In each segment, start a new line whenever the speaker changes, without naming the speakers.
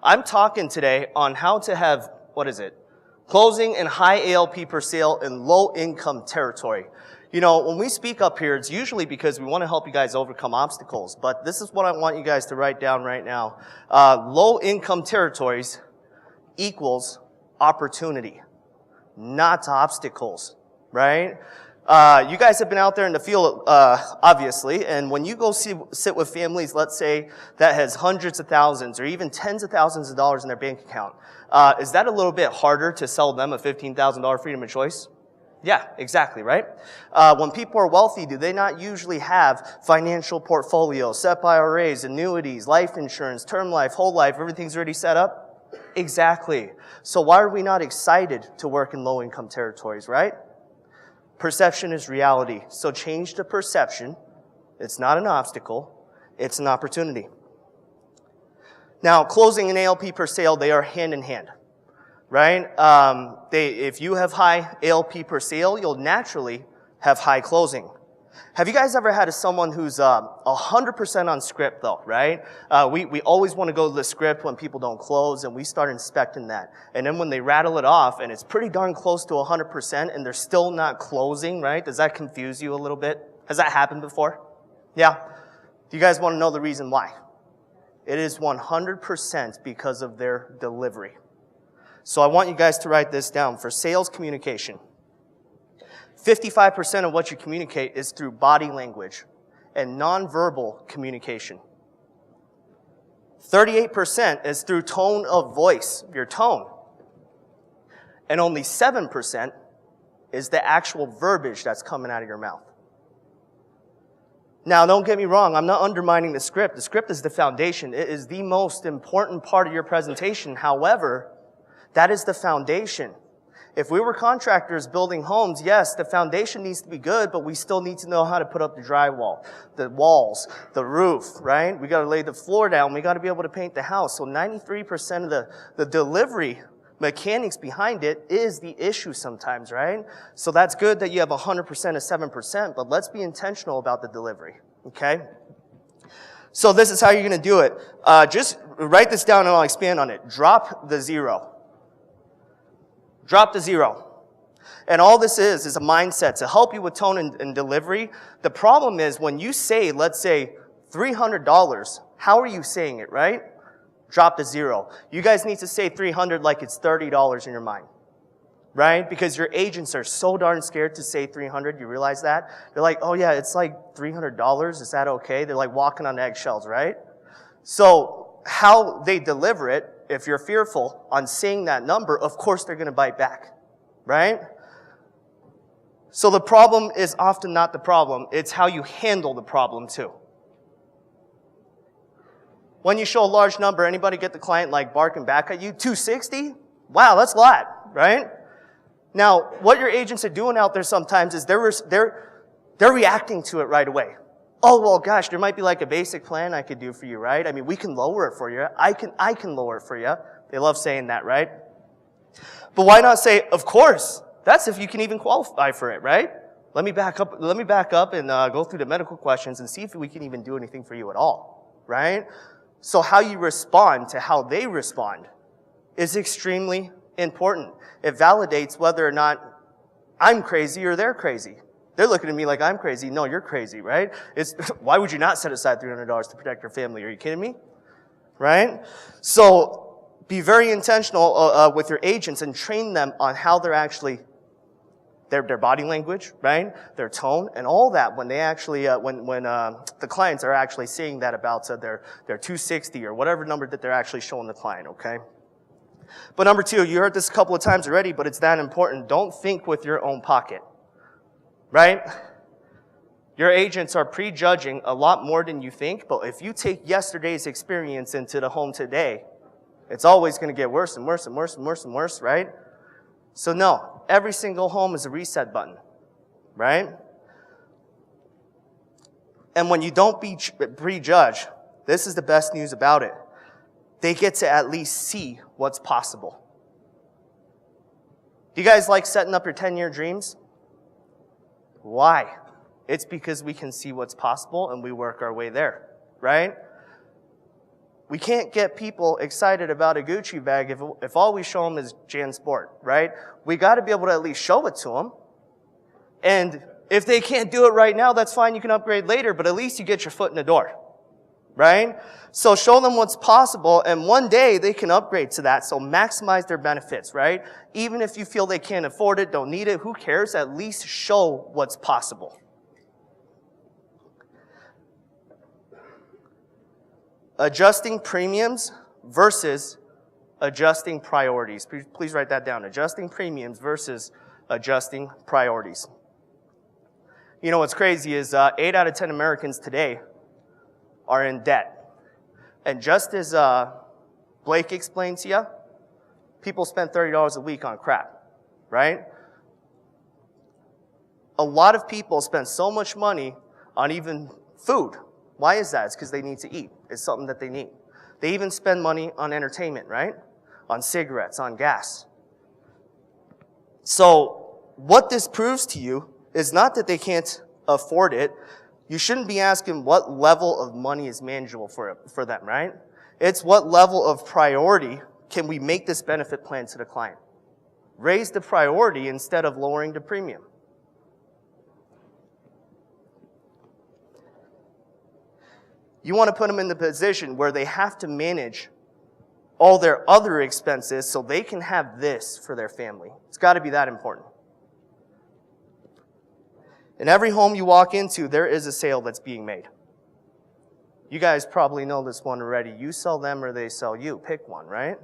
I'm talking today on how to have, closing and high ALP per sale in low income territory. You know, when we speak up here, it's usually because we want to help you guys overcome obstacles, but this is what I want you guys to write down right now. Low income territories equals opportunity, not obstacles, right? You guys have been out there in the field, obviously, and when you go sit with families, let's say, that has hundreds of thousands or even tens of thousands of dollars in their bank account, is that a little bit harder to sell them a $15,000 freedom of choice? Yeah, exactly, right? When people are wealthy, do they not usually have financial portfolios, SEP IRAs, annuities, life insurance, term life, whole life, everything's already set up? Exactly. So why are we not excited to work in low-income territories, right? Perception is reality. So change the perception. It's not an obstacle. It's an opportunity. Now, closing and ALP per sale, they are hand in hand, right? If you have high ALP per sale, you'll naturally have high closing. Have you guys ever had someone who's 100% on script though, right? We always want to go to the script when people don't close, and we start inspecting that. And then when they rattle it off and it's pretty darn close to 100% and they're still not closing, right? Does that confuse you a little bit? Has that happened before? Yeah? Do you guys want to know the reason why? It is 100% because of their delivery. So I want you guys to write this down. For sales communication, 55% of what you communicate is through body language and nonverbal communication. 38% is through tone of voice, your tone. And only 7% is the actual verbiage that's coming out of your mouth. Now, don't get me wrong, I'm not undermining the script. The script is the foundation. It is the most important part of your presentation. However, that is the foundation. If we were contractors building homes, yes, the foundation needs to be good, but we still need to know how to put up the drywall, the walls, the roof, right? We got to lay the floor down. We got to be able to paint the house. So 93% of the delivery mechanics behind it is the issue sometimes, right? So that's good that you have 100% of 7%, but let's be intentional about the delivery, okay? So this is how you're going to do it. Just write this down and I'll expand on it. Drop the zero. Drop the zero. And all this is a mindset to help you with tone and delivery. The problem is when you say, let's say, $300, how are you saying it, right? Drop the zero. You guys need to say 300 like it's $30 in your mind, right? Because your agents are so darn scared to say 300. You realize that? They're like, oh yeah, it's like $300. Is that okay? They're like walking on eggshells, right? So how they deliver it, if you're fearful on saying that number, of course they're going to bite back, right? So the problem is often not the problem. It's how you handle the problem too. When you show a large number, anybody get the client like barking back at you? 260? Wow, that's a lot, right? Now, what your agents are doing out there sometimes is they're reacting to it right away. Oh, well, gosh, there might be like a basic plan I could do for you, right? I mean, we can lower it for you. I can lower it for you. They love saying that, right? But why not say, of course, that's if you can even qualify for it, right? Let me back up and go through the medical questions and see if we can even do anything for you at all, right? So how you respond to how they respond is extremely important. It validates whether or not I'm crazy or they're crazy. They're looking at me like I'm crazy. No, you're crazy, right? Why would you not set aside $300 to protect your family? Are you kidding me? Right? So be very intentional with your agents and train them on how they're actually, their body language, right? Their tone and all that when they actually, when the clients are actually seeing that about their 260 or whatever number that they're actually showing the client, okay? But number two, you heard this a couple of times already, but it's that important. Don't think with your own pocket. Right? Your agents are prejudging a lot more than you think, but if you take yesterday's experience into the home today, it's always going to get worse and worse and worse and worse and worse, right? So no, every single home is a reset button, right? And when you don't prejudge, this is the best news about it. They get to at least see what's possible. Do you guys like setting up your 10-year dreams? Why? It's because we can see what's possible and we work our way there, right? We can't get people excited about a Gucci bag if all we show them is JanSport, right? We got to be able to at least show it to them. And if they can't do it right now, that's fine. You can upgrade later, but at least you get your foot in the door, right? So show them what's possible, and one day they can upgrade to that. So maximize their benefits, right? Even if you feel they can't afford it, don't need it, who cares? At least show what's possible. Adjusting premiums versus adjusting priorities. Please write that down. Adjusting premiums versus adjusting priorities. You know what's crazy is 8 out of 10 Americans today are in debt. And just as Blake explained to you, people spend $30 a week on crap, right? A lot of people spend so much money on even food. Why is that? It's because they need to eat. It's something that they need. They even spend money on entertainment, right? On cigarettes, on gas. So what this proves to you is not that they can't afford it. You shouldn't be asking what level of money is manageable for them, right? It's what level of priority can we make this benefit plan to the client. Raise the priority instead of lowering the premium. You want to put them in the position where they have to manage all their other expenses so they can have this for their family. It's got to be that important. In every home you walk into, there is a sale that's being made. You guys probably know this one already. You sell them or they sell you. Pick one, right?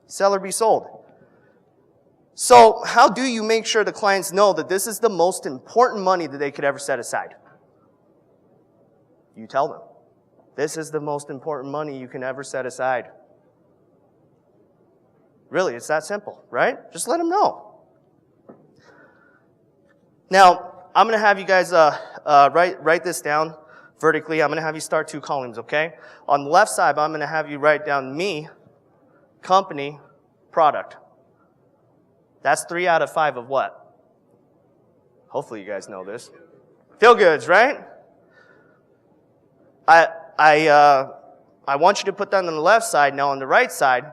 Sell or be sold. So how do you make sure the clients know that this is the most important money that they could ever set aside? You tell them. This is the most important money you can ever set aside. Really, it's that simple, right? Just let them know. Now, I'm going to have you guys write this down vertically. I'm going to have you start 2 columns, okay? On the left side, I'm going to have you write down me, company, product. That's 3 out of 5 of what? Hopefully you guys know this. Feel goods, right? I want you to put that on the left side. Now on the right side,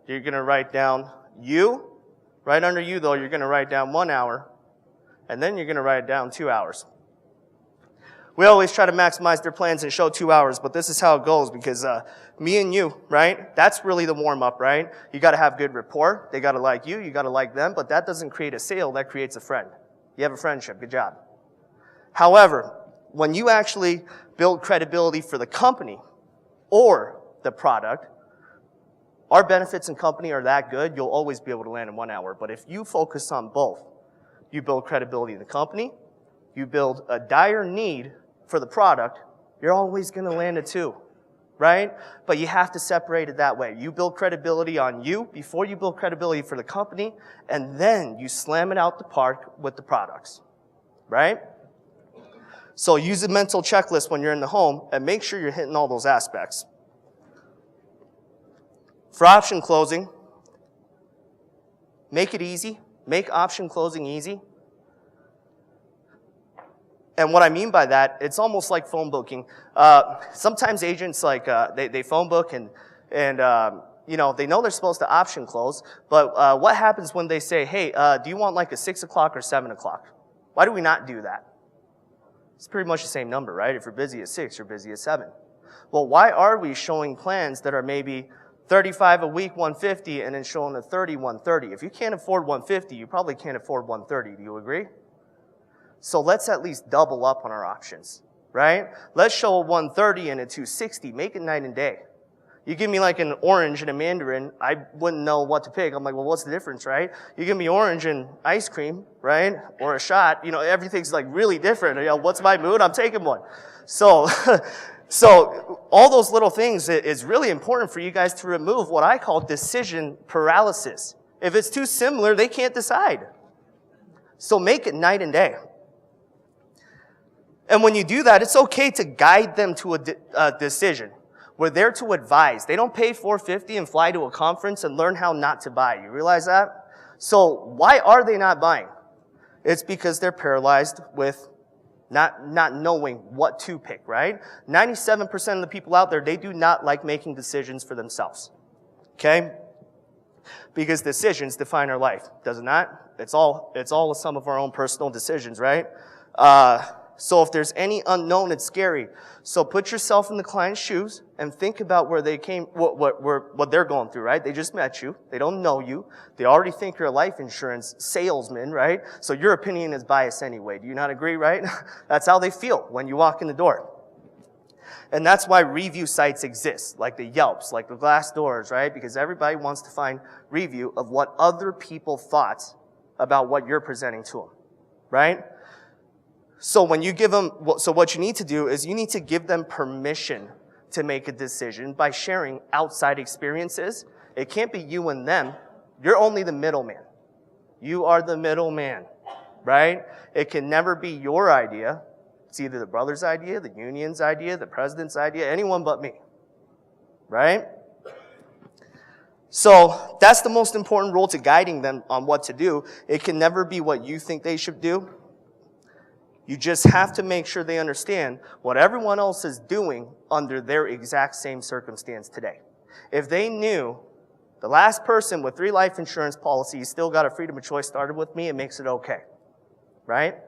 you're going to write down you. Right under you, though, you're going to write down 1 hour. And then you're going to write down 2 hours. We always try to maximize their plans and show 2 hours, but this is how it goes because me and you, right? That's really the warm-up, right? You got to have good rapport. They got to like you. You got to like them, but that doesn't create a sale. That creates a friend. You have a friendship. Good job. However, when you actually build credibility for the company or the product, our benefits and company are that good, you'll always be able to land in 1 hour. But if you focus on both, you build credibility in the company, you build a dire need for the product, you're always going to land at 2, right? But you have to separate it that way. You build credibility on you before you build credibility for the company, and then you slam it out the park with the products, right? So use a mental checklist when you're in the home and make sure you're hitting all those aspects. For option closing, make it easy. Make option closing easy. And what I mean by that, it's almost like phone booking. Sometimes agents they phone book and you know, they know they're supposed to option close, but what happens when they say, hey, do you want like a 6 o'clock or 7 o'clock? Why do we not do that? It's pretty much the same number, right? If you're busy at 6, you're busy at 7. Well, why are we showing plans that are maybe 35 a week, 150, and then showing a 30, 130? If you can't afford 150, you probably can't afford 130. Do you agree? So let's at least double up on our options, right? Let's show a 130 and a 260. Make it night and day. You give me like an orange and a mandarin, I wouldn't know what to pick. I'm like, well, what's the difference, right? You give me orange and ice cream, right? Or a shot, you know, everything's like really different. You know, what's my mood? I'm taking one. So, so all those little things is really important for you guys to remove what I call decision paralysis. If it's too similar, they can't decide. So make it night and day. And when you do that, it's okay to guide them to a decision. We're there to advise. They don't pay $450 and fly to a conference and learn how not to buy. You realize that? So why are they not buying? It's because they're paralyzed with not knowing what to pick, right? 97% of the people out there, they do not like making decisions for themselves, okay? Because decisions define our life, does it not? It's all a sum of our own personal decisions, right? So if there's any unknown, it's scary. So put yourself in the client's shoes and think about where they came, what they're going through, right? They just met you. They don't know you. They already think you're a life insurance salesman, right? So your opinion is biased anyway. Do you not agree, right? That's how they feel when you walk in the door. And that's why review sites exist, like the Yelps, like the Glassdoors, right? Because everybody wants to find review of what other people thought about what you're presenting to them, right? So when you give them, so what you need to do is you need to give them permission to make a decision by sharing outside experiences. It can't be you and them. You're only the middleman. You are the middleman, right? It can never be your idea. It's either the brother's idea, the union's idea, the president's idea, anyone but me, right? So that's the most important rule to guiding them on what to do. It can never be what you think they should do. You just have to make sure they understand what everyone else is doing under their exact same circumstance today. If they knew the last person with 3 life insurance policies still got a freedom of choice started with me, it makes it okay, right?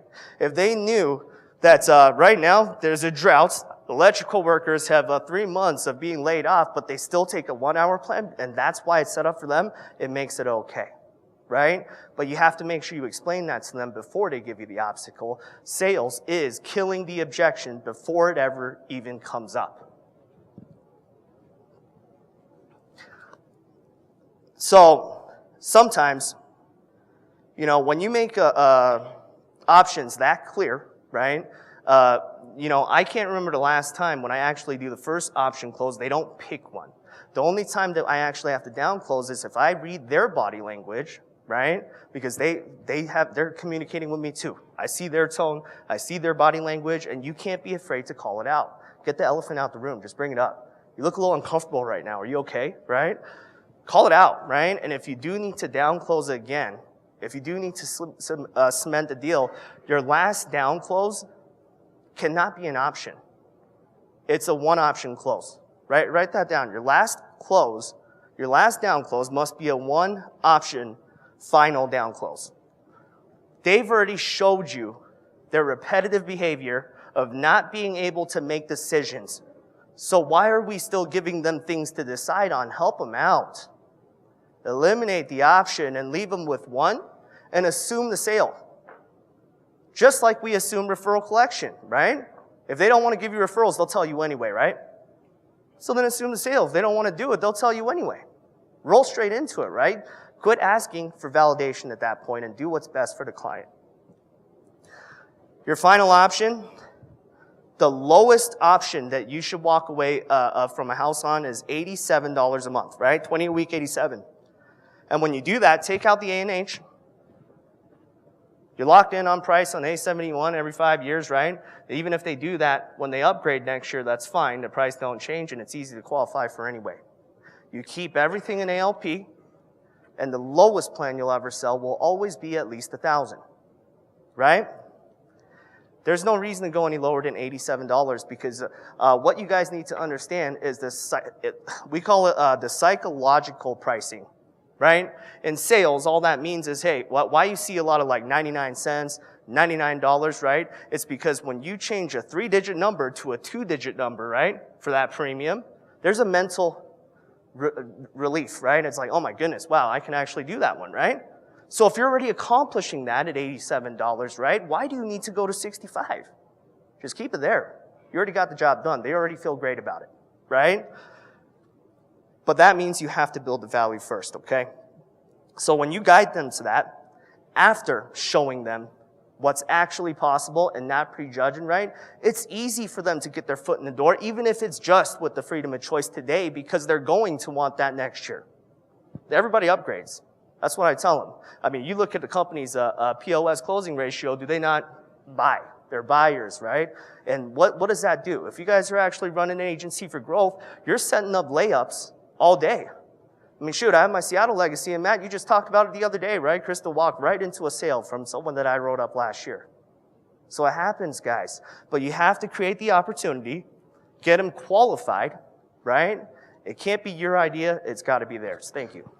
If they knew that right now there's a drought, electrical workers have 3 months of being laid off, but they still take a 1-hour plan, and that's why it's set up for them, it makes it okay. Right? But you have to make sure you explain that to them before they give you the obstacle. Sales is killing the objection before it ever even comes up. So sometimes, when you make options that clear, right? I can't remember the last time when I actually do the first option close, they don't pick one. The only time that I actually have to down close is if I read their body language, right? Because they're communicating with me too. I see their tone, I see their body language, and you can't be afraid to call it out. Get the elephant out the room, just bring it up. You look a little uncomfortable right now, are you okay, right? Call it out, right? And if you do need to down close again, if you do need to cement the deal, your last down close cannot be an option. It's a one option close, right? Write that down. Your last down close must be a one option final down close. They've already showed you their repetitive behavior of not being able to make decisions. So why are we still giving them things to decide on? Help them out. Eliminate the option and leave them with one and assume the sale. Just like we assume referral collection, right? If they don't want to give you referrals, they'll tell you anyway, right? So then assume the sale. If they don't want to do it, they'll tell you anyway. Roll straight into it, right? Quit asking for validation at that point and do what's best for the client. Your final option, the lowest option that you should walk away from a house on is $87 a month, right? 20 a week, 87. And when you do that, take out the A&H. You're locked in on price on A71 every 5 years, right? Even if they do that, when they upgrade next year, that's fine. The price don't change, and it's easy to qualify for anyway. You keep everything in ALP, and the lowest plan you'll ever sell will always be at least $1,000, right? There's no reason to go any lower than $87 because what you guys need to understand is we call it the psychological pricing, right? In sales, all that means is, hey, why you see a lot of like 99 cents, $99, right? It's because when you change a 3-digit number to a 2-digit number, right, for that premium, there's a mental relief, right? It's like, oh my goodness, wow, I can actually do that one, right? So if you're already accomplishing that at $87, right, why do you need to go to $65? Just keep it there. You already got the job done. They already feel great about it, right? But that means you have to build the value first, okay? So when you guide them to that, after showing them what's actually possible and not prejudging, right, it's easy for them to get their foot in the door, even if it's just with the freedom of choice today, because they're going to want that next year. Everybody upgrades. That's what I tell them. I mean, you look at the company's POS closing ratio, do they not buy? They're buyers, right? And what does that do? If you guys are actually running an agency for growth, you're setting up layups all day. I mean, shoot, I have my Seattle legacy, and Matt, you just talked about it the other day, right? Crystal walked right into a sale from someone that I wrote up last year. So it happens, guys. But you have to create the opportunity, get them qualified, right? It can't be your idea. It's got to be theirs. Thank you.